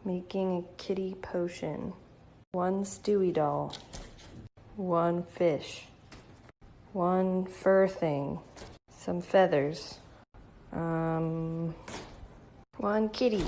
Making a kitty potion. 1 Stewie doll. 1 fish. 1 fur thing. Some feathers. 1 kitty.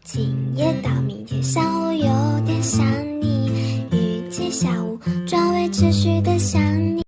今夜到明天上午有点想你，遇见下午转为持续的想你。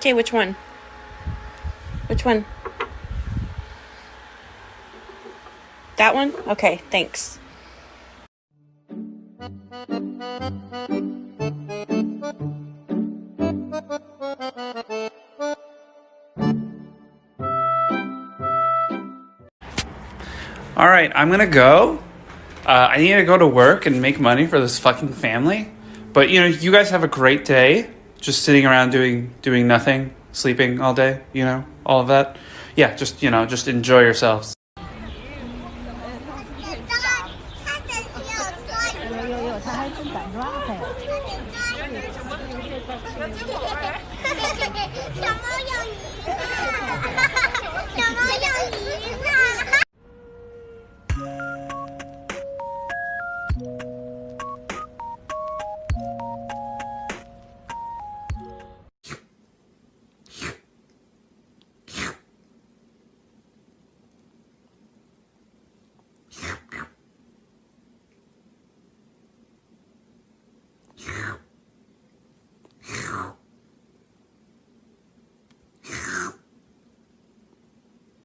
Okay, which one? Which one? That one? Okay, thanks. All right, I'm gonna go. I need to go to work and make money for this fucking family. But you guys have a great day, just sitting around doing nothing, sleeping all day. All of that. Yeah, just enjoy yourselves.